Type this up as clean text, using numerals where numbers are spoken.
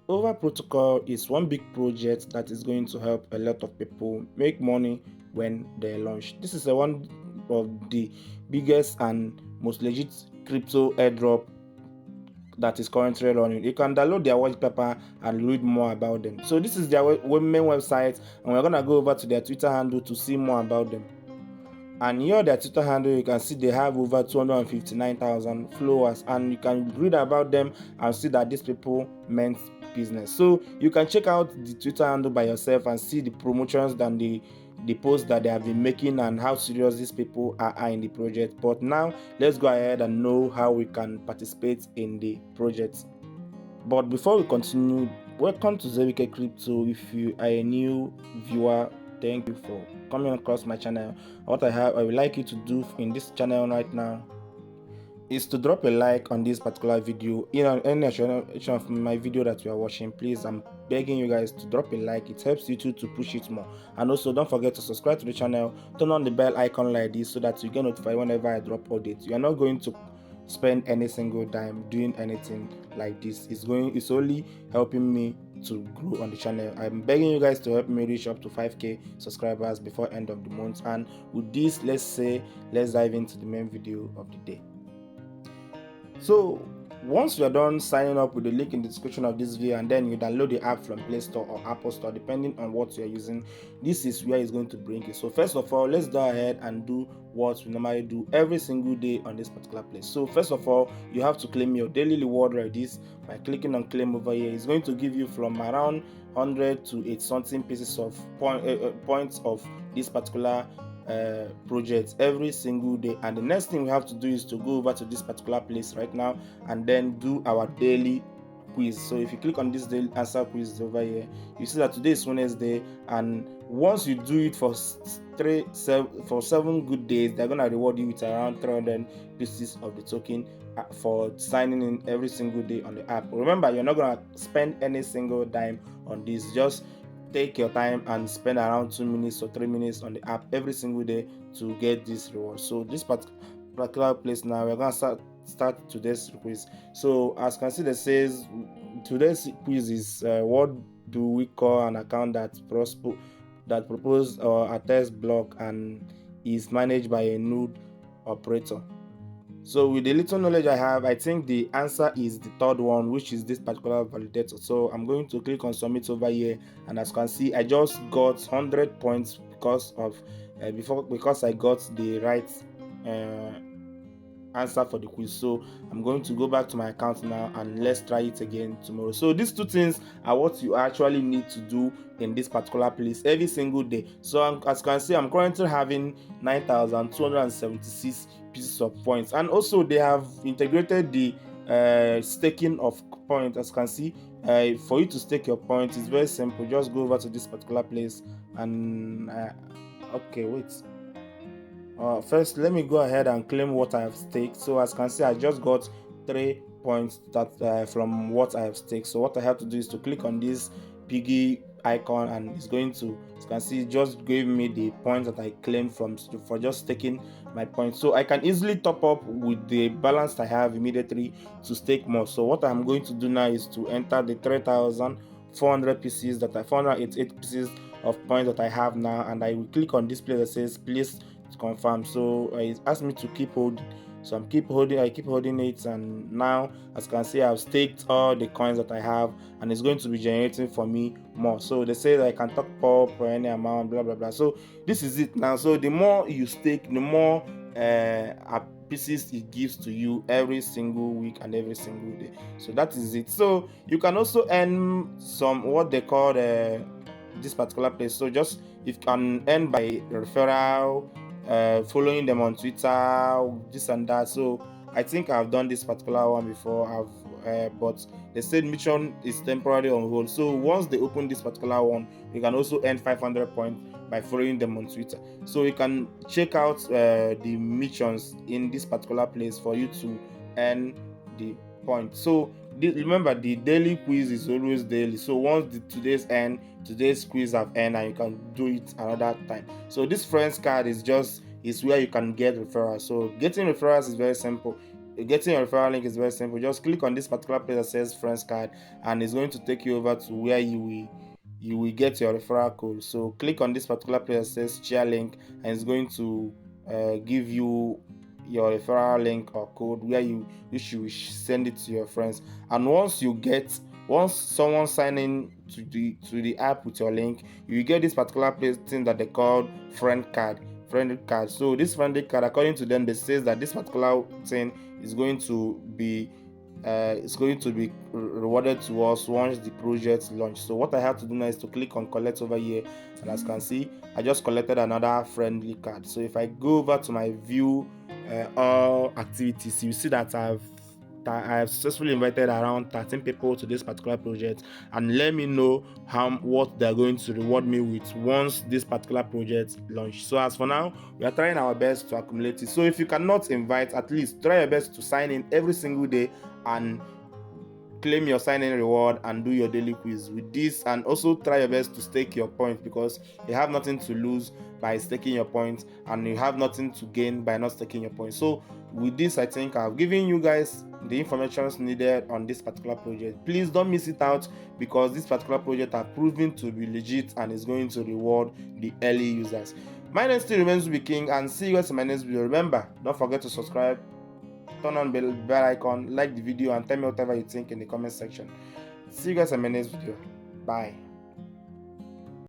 Over Protocol is one big project that is going to help a lot of people make money when they launch. This is one of the biggest and most legit crypto airdrop that is currently running. You can download their white paper and read more about them. So this is their main website, and we're gonna go over to their Twitter handle to see more about them. And here their Twitter handle, you can see they have over 259,000 followers, and you can read about them and see that these people meant business. So you can check out the Twitter handle by yourself and see the promotions and the posts that they have been making and how serious these people are in the project. But now let's go ahead and know how we can participate in the project. But before we continue, welcome to ZWK Crypto. If you are a new viewer, thank you for coming across my channel. What I would like you to do in this channel right now is to drop a like on this particular video. Any of my video that you are watching, please, I'm begging you guys to drop a like. It helps YouTube to push it more. And also don't forget to subscribe to the channel, turn on the bell icon like this so that you get notified whenever I drop updates. You are not going to spend any single dime doing anything like this. It's only helping me to grow on the channel. I'm begging you guys to help me reach up to 5k subscribers before end of the month. And with this, let's dive into the main video of the day. So once you're done signing up with the link in the description of this video, and then you download the app from Play Store or Apple Store depending on what you're using, this is where it's going to bring you. So first of all, let's go ahead and do what we normally do every single day on this particular place. So first of all, you have to claim your daily reward like this by clicking on claim over here. It's going to give you from around 100 to 8 something pieces of points of this particular project every single day. And the next thing we have to do is to go over to this particular place right now and then do our daily quiz. So if you click on this daily answer quiz over here, you see that today is Wednesday, and once you do it for 7 good days, they're gonna reward you with around 300 pieces of the token for signing in every single day on the app. Remember, you're not gonna spend any single dime on this. Just take your time and spend around 2 minutes or 3 minutes on the app every single day to get this reward. So this particular place now, we're gonna start today's quiz. So as you can see, that says today's quiz is what do we call an account that proposes a test block and is managed by a node operator. So with the little knowledge I have, I think the answer is the third one, which is this particular validator. So I'm going to click on submit over here, and as you can see, I just got 100 points because I got the right answer for the quiz. So I'm going to go back to my account now and let's try it again tomorrow. So these two things are what you actually need to do in this particular place every single day. So as you can see, I'm currently having 9,276 pieces of points, and also they have integrated the staking of points. As you can see, for you to stake your points, it's very simple. Just go over to this particular place and okay, wait. First, let me go ahead and claim what I have staked. So as you can see, I just got 3 points that from what I have staked. So what I have to do is to click on this piggy icon, and it's going to, as you can see, just gave me the points that I claimed for just staking my points. So I can easily top up with the balance I have immediately to stake more. So what I'm going to do now is to enter the 3,400 pieces 488 pieces of points that I have now, and I will click on this place that says please confirm. So it asked me to keep holding, so I keep holding it, and now as you can see, I've staked all the coins that I have, and it's going to be generating for me more. So they say that I can top up for any amount, blah blah blah. So this is it now. So the more you stake, the more pieces it gives to you every single week and every single day. So that is it. So you can also earn some what they call this particular place. So just if you can earn by referral, following them on Twitter, this and that. So I think I've done this particular one before. But they said mission is temporarily on hold. So once they open this particular one, you can also earn 500 points by following them on Twitter. So you can check out the missions in this particular place for you to earn the points. So remember, the daily quiz is always daily. So once today's quiz have end, and you can do it another time. So this friends card is where you can get referrals. So getting referrals is very simple. getting your referral link is very simple. Just click on this particular place that says friends card, and it's going to take you over to where you will get your referral code. So click on this particular place that says share link, and it's going to give you your referral link or code where you should send it to your friends. And once someone sign in to the app with your link, you get this particular place thing that they call friend card. So this friendly card, according to them, they says that this particular thing is going to be rewarded to us once the project launch. So what I have to do now is to click on collect over here, and as you can see, I just collected another friendly card. So if I go over to my view all activities, you see that I have successfully invited around 13 people to this particular project, and let me know what they're going to reward me with once this particular project launch. So as for now, we are trying our best to accumulate it. So if you cannot invite, at least try your best to sign in every single day and claim your sign-in reward and do your daily quiz with this, and also try your best to stake your points, because you have nothing to lose by staking your points and you have nothing to gain by not staking your points. So with this, I think I've given you guys the information needed on this particular project. Please don't miss it out, because this particular project are proven to be legit and is going to reward the early users. My name still remains to be King, and see you guys in my next video. Remember, don't forget to subscribe, turn on bell icon, like the video, and tell me whatever you think in the comment section. See you guys in my next video. Bye.